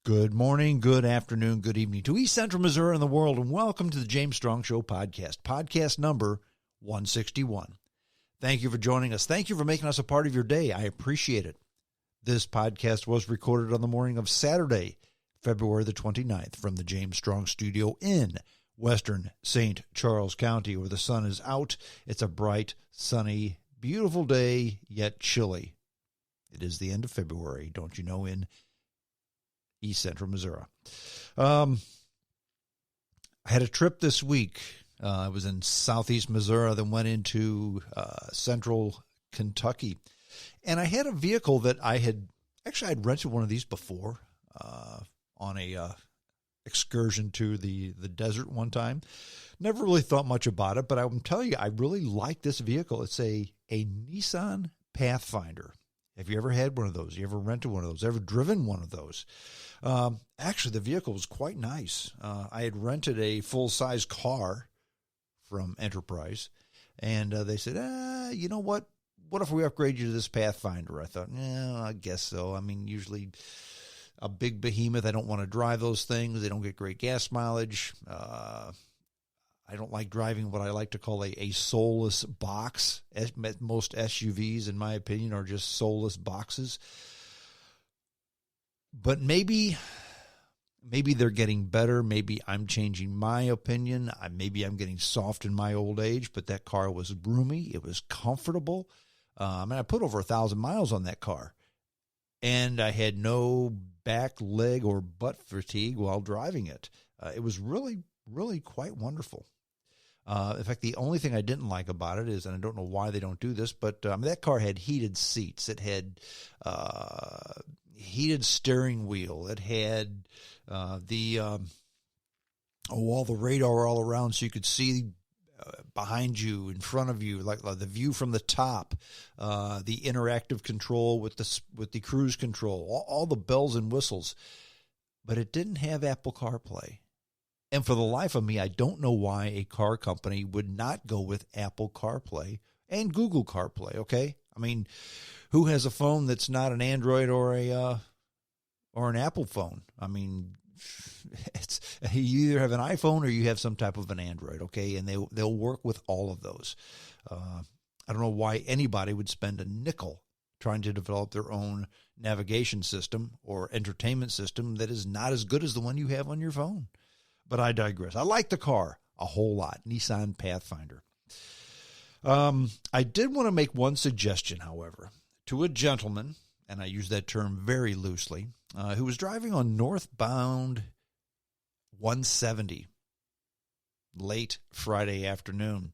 Good morning, good afternoon, good evening to East Central Missouri and the world, and welcome to the James Strong Show podcast, podcast number 161. Thank you for joining us. Thank you for making us a part of your day. I appreciate it. This podcast was recorded on the morning of Saturday, February the 29th, from the James Strong studio in western St. Charles County, where the sun is out. It's a bright, sunny, beautiful day, yet chilly. It is the end of February, don't you know, in East Central Missouri. I had a trip this week. I was in southeast Missouri, then went into central Kentucky. And I had a vehicle that I'd rented one of these before on a excursion to the desert one time. Never really thought much about it, but I'm telling you, I really like this vehicle. It's a Nissan Pathfinder. Have you ever had one of those? You ever rented one of those? Ever driven one of those? Actually, the vehicle was quite nice. I had rented a full-size car from Enterprise, and they said, you know what? What if we upgrade you to this Pathfinder? I thought, I guess so. I mean, usually a big behemoth, I don't want to drive those things. They don't get great gas mileage. I don't like driving what I like to call a soulless box. Most SUVs, in my opinion, are just soulless boxes. But maybe they're getting better. Maybe I'm changing my opinion. Maybe I'm getting soft in my old age, but that car was roomy. It was comfortable. I put over 1,000 miles on that car, and I had no back, leg, or butt fatigue while driving it. It was really, really quite wonderful. In fact, the only thing I didn't like about it is, and I don't know why they don't do this, but that car had heated seats. It had heated steering wheel. It had all the radar all around, so you could see behind you, in front of you, like the view from the top, the interactive control with the cruise control, all the bells and whistles. But it didn't have Apple CarPlay. And for the life of me, I don't know why a car company would not go with Apple CarPlay and Google CarPlay, okay? I mean, who has a phone that's not an Android or an Apple phone? I mean, you either have an iPhone or you have some type of an Android, okay? And they'll work with all of those. I don't know why anybody would spend a nickel trying to develop their own navigation system or entertainment system that is not as good as the one you have on your phone. But I digress. I like the car a whole lot, Nissan Pathfinder. I did want to make one suggestion, however, to a gentleman, and I use that term very loosely, who was driving on northbound 170 late Friday afternoon.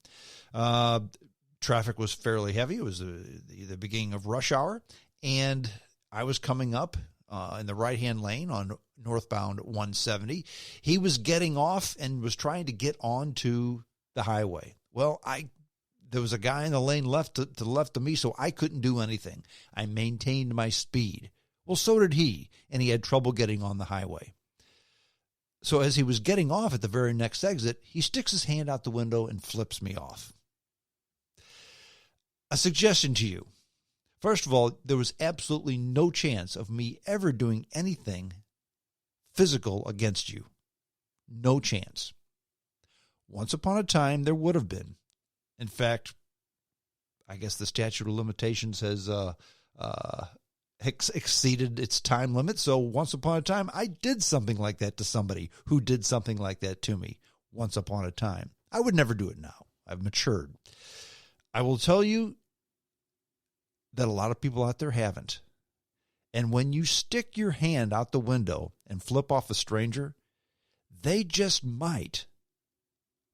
Traffic was fairly heavy. It was the beginning of rush hour, and I was coming up in the right-hand lane on northbound 170. He was getting off and was trying to get onto the highway. Well, there was a guy in the lane to the left of me, so I couldn't do anything. I maintained my speed. Well, so did he, and he had trouble getting on the highway. So as he was getting off at the very next exit, he sticks his hand out the window and flips me off. A suggestion to you. First of all, there was absolutely no chance of me ever doing anything physical against you. No chance. Once upon a time, there would have been. In fact, I guess the statute of limitations has exceeded its time limit. So once upon a time, I did something like that to somebody who did something like that to me once upon a time. I would never do it now. I've matured. I will tell you that a lot of people out there haven't. And when you stick your hand out the window and flip off a stranger, they just might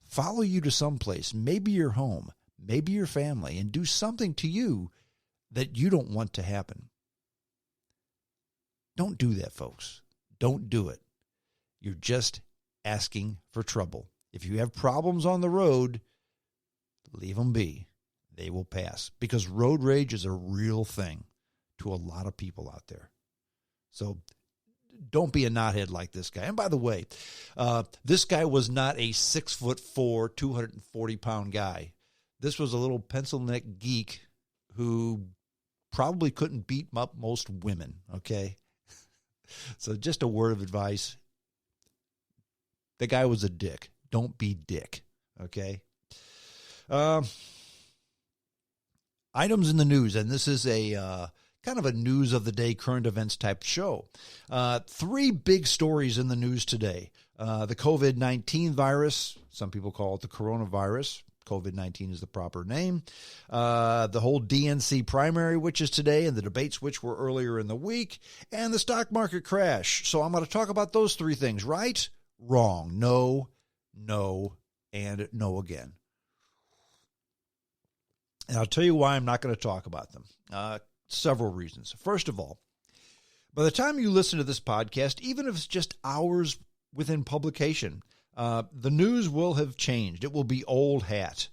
follow you to someplace, maybe your home, maybe your family, and do something to you that you don't want to happen. Don't do that, folks. Don't do it. You're just asking for trouble. If you have problems on the road, leave them be. They will pass, because road rage is a real thing to a lot of people out there. So don't be a knothead like this guy. And by the way, this guy was not a 6'4", 240-pound guy. This was a little pencil neck geek who probably couldn't beat up most women, okay? So just a word of advice. The guy was a dick. Don't be dick. Okay. Items in the news, and this is a kind of a news of the day, current events type show. 3 big stories in the news today. The COVID-19 virus, some people call it the coronavirus. COVID-19 is the proper name. The whole DNC primary, which is today, and the debates, which were earlier in the week, and the stock market crash. So I'm going to talk about those 3 things, right? Wrong. No, and no again. And I'll tell you why I'm not going to talk about them. Several reasons. First of all, by the time you listen to this podcast, even if it's just hours within publication, the news will have changed. It will be old hat.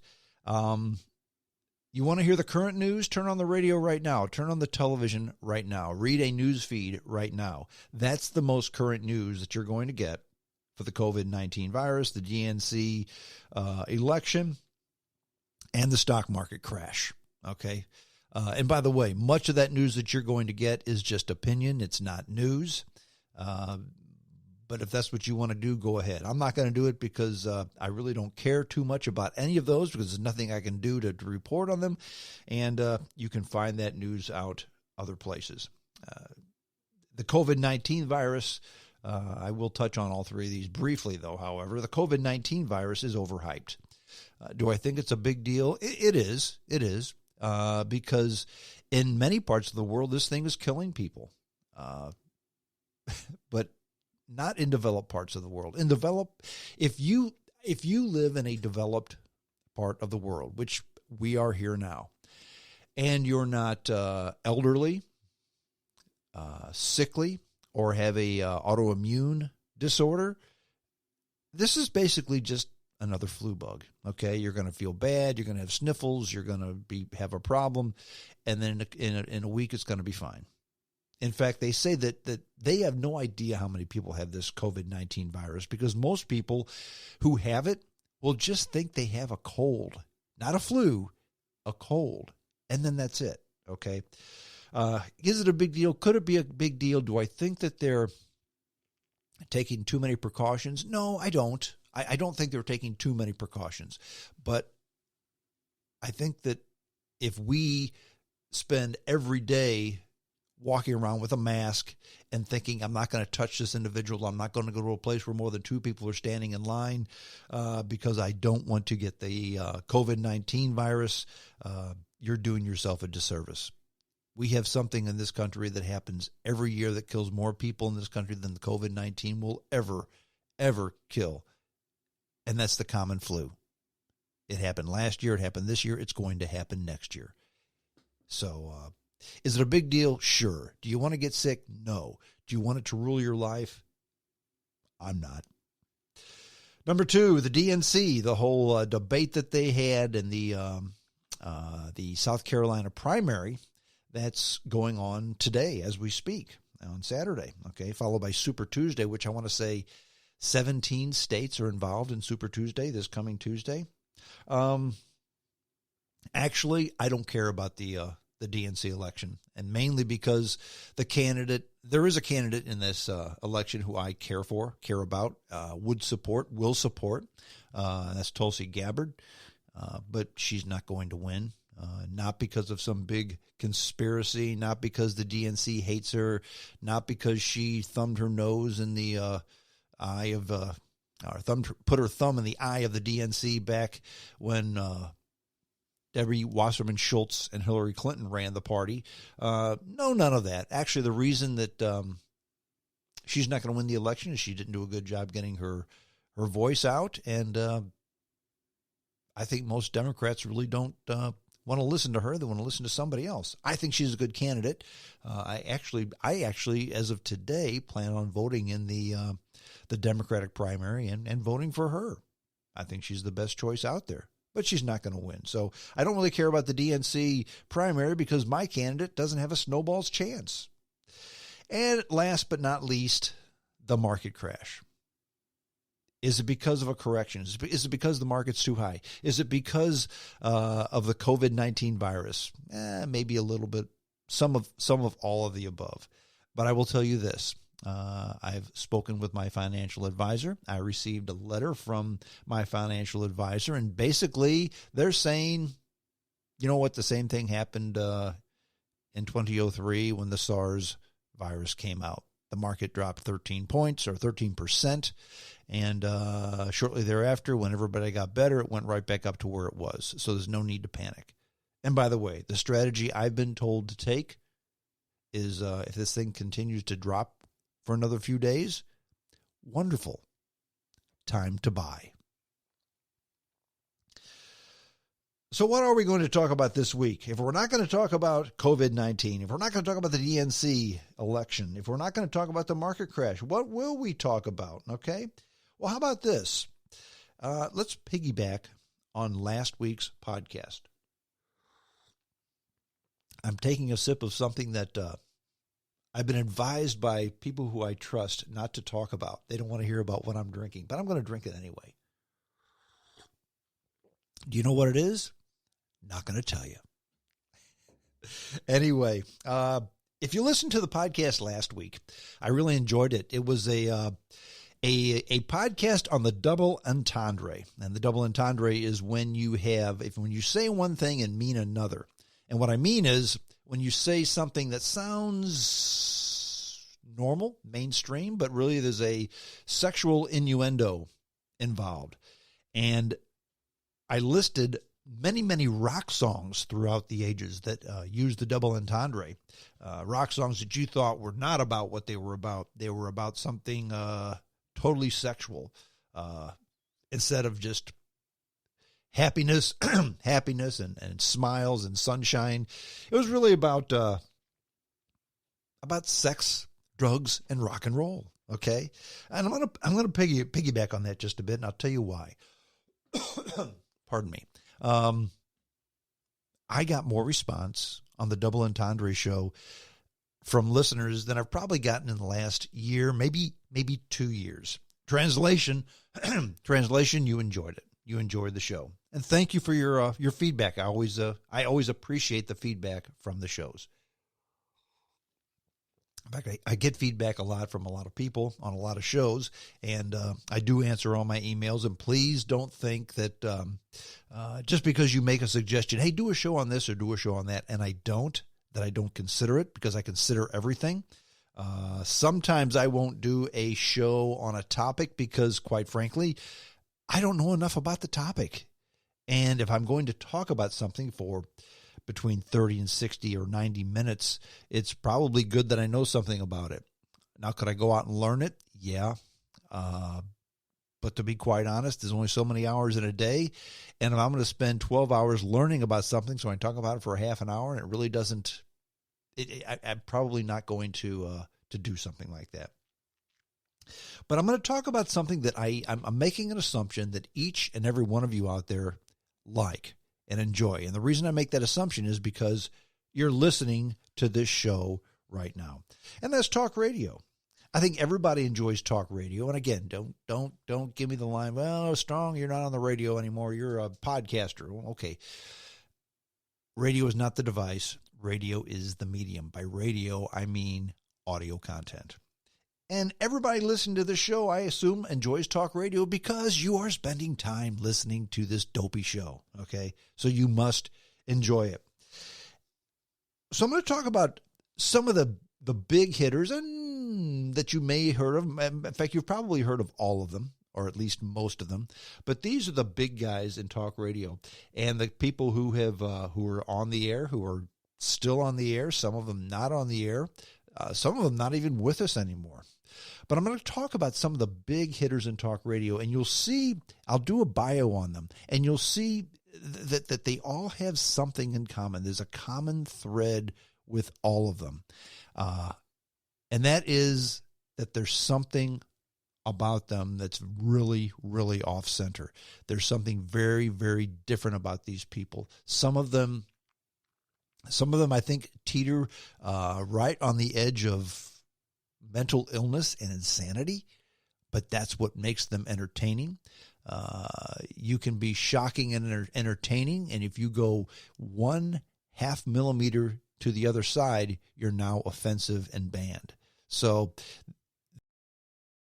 You want to hear the current news? Turn on the radio right now. Turn on the television right now. Read a news feed right now. That's the most current news that you're going to get for the COVID-19 virus, the DNC election, and the stock market crash. Okay. And by the way, much of that news that you're going to get is just opinion. It's not news. But if that's what you want to do, go ahead. I'm not going to do it because I really don't care too much about any of those because there's nothing I can do to report on them. And you can find that news out other places. The COVID-19 virus, I will touch on all 3 of these briefly, though, however. The COVID-19 virus is overhyped. Do I think it's a big deal? It is. It is. Because in many parts of the world, this thing is killing people. But not in developed parts of the world. If you live in a developed part of the world, which we are here now, and you're not elderly, sickly, or have a autoimmune disorder, this is basically just another flu bug. Okay, you're going to feel bad. You're going to have sniffles. You're going to have a problem, and then in a week it's going to be fine. In fact, they say that they have no idea how many people have this COVID-19 virus because most people who have it will just think they have a cold, not a flu, a cold, and then that's it. Okay, is it a big deal? Could it be a big deal? Do I think that they're taking too many precautions? No, I don't. I don't think they're taking too many precautions, but I think that if we spend every day walking around with a mask and thinking, I'm not going to touch this individual, I'm not going to go to a place where more than 2 people are standing in line because I don't want to get the COVID-19 virus, you're doing yourself a disservice. We have something in this country that happens every year that kills more people in this country than the COVID-19 will ever kill. And that's the common flu. It happened last year. It happened this year. It's going to happen next year. So is it a big deal? Sure. Do you want to get sick? No. Do you want it to rule your life? I'm not. Number 2, the DNC, the whole debate that they had in the South Carolina primary, that's going on today as we speak on Saturday, okay, followed by Super Tuesday, which I want to say 17 states are involved in Super Tuesday this coming Tuesday. Actually, I don't care about the DNC election, and mainly because there is a candidate in this election who I care about, will support. That's Tulsi Gabbard, but she's not going to win. Not because of some big conspiracy, not because the DNC hates her, not because she thumbed her nose in the eye of, put her thumb in the eye of the DNC back when Debbie Wasserman Schultz and Hillary Clinton ran the party. No, none of that. Actually, the reason that she's not going to win the election is she didn't do a good job getting her voice out, and I think most Democrats really don't want to listen to her. They want to listen to somebody else. I think she's a good candidate. I actually, as of today, plan on voting in the Democratic primary and voting for her. I think she's the best choice out there, but she's not going to win. So I don't really care about the DNC primary because my candidate doesn't have a snowball's chance. And last but not least, the market crash. Is it because of a correction? Is it because the market's too high? Is it because of the COVID-19 virus? Maybe a little bit, some of all of the above. But I will tell you this. I've spoken with my financial advisor. I received a letter from my financial advisor, and basically they're saying, you know what, the same thing happened in 2003 when the SARS virus came out. The market dropped 13 points or 13%, and shortly thereafter, when everybody got better, it went right back up to where it was. So there's no need to panic. And by the way, the strategy I've been told to take is if this thing continues to drop for another few days, wonderful. Time to buy. So what are we going to talk about this week? If we're not going to talk about COVID-19, if we're not going to talk about the DNC election, if we're not going to talk about the market crash, what will we talk about? Okay. Well, how about this? Let's piggyback on last week's podcast. I'm taking a sip of something that I've been advised by people who I trust not to talk about. They don't want to hear about what I'm drinking, but I'm going to drink it anyway. Do you know what it is? Not going to tell you. Anyway, if you listened to the podcast last week, I really enjoyed it. It was a podcast on the double entendre, and the double entendre is when you say one thing and mean another. And what I mean is when you say something that sounds normal, mainstream, but really there's a sexual innuendo involved. And I listed many, many rock songs throughout the ages that used the double entendre. Rock songs that you thought were not about what they were about. They were about something totally sexual instead of just happiness, happiness and smiles and sunshine. It was really about sex, drugs, and rock and roll. Okay, and I'm gonna piggyback on that just a bit, and I'll tell you why. Pardon me. I got more response on the Double Entendre show from listeners than I've probably gotten in the last year, maybe 2 years. Translation, you enjoyed it. You enjoyed the show. And thank you for your feedback. I always appreciate the feedback from the shows. In fact, I get feedback a lot from a lot of people on a lot of shows, and I do answer all my emails. And please don't think that just because you make a suggestion, hey, do a show on this or do a show on that, and I don't consider it, because I consider everything. Sometimes I won't do a show on a topic because, quite frankly, I don't know enough about the topic. And if I'm going to talk about something for between 30 and 60 or 90 minutes, it's probably good that I know something about it. Now, could I go out and learn it? Yeah. But to be quite honest, there's only so many hours in a day. And if I'm going to spend 12 hours learning about something, so I talk about it for a half an hour, and it really doesn't, I'm probably not going to do something like that. But I'm going to talk about something that I'm making an assumption that each and every one of you out there like and enjoy. And the reason I make that assumption is because you're listening to this show right now. And that's talk radio. I think everybody enjoys talk radio. And again, don't give me the line, well, Strong, you're not on the radio anymore. You're a podcaster. Well, okay. Radio is not the device. Radio is the medium. By radio, I mean audio content. And everybody listening to this show, I assume, enjoys talk radio because you are spending time listening to this dopey show, okay? So you must enjoy it. So I'm going to talk about some of the big hitters and that you may have heard of. In fact, you've probably heard of all of them, or at least most of them. But these are the big guys in talk radio, and the people who are on the air, who are still on the air, some of them not on the air, some of them not even with us anymore. But I'm going to talk about some of the big hitters in talk radio, and you'll see, I'll do a bio on them, and you'll see that they all have something in common. There's a common thread with all of them. And that is that there's something about them that's really, really off-center. There's something very, very different about these people. Some of them, I think, teeter right on the edge of mental illness and insanity, but that's what makes them entertaining. You can be shocking and entertaining, and if you go 1/2 millimeter to the other side, you're now offensive and banned. So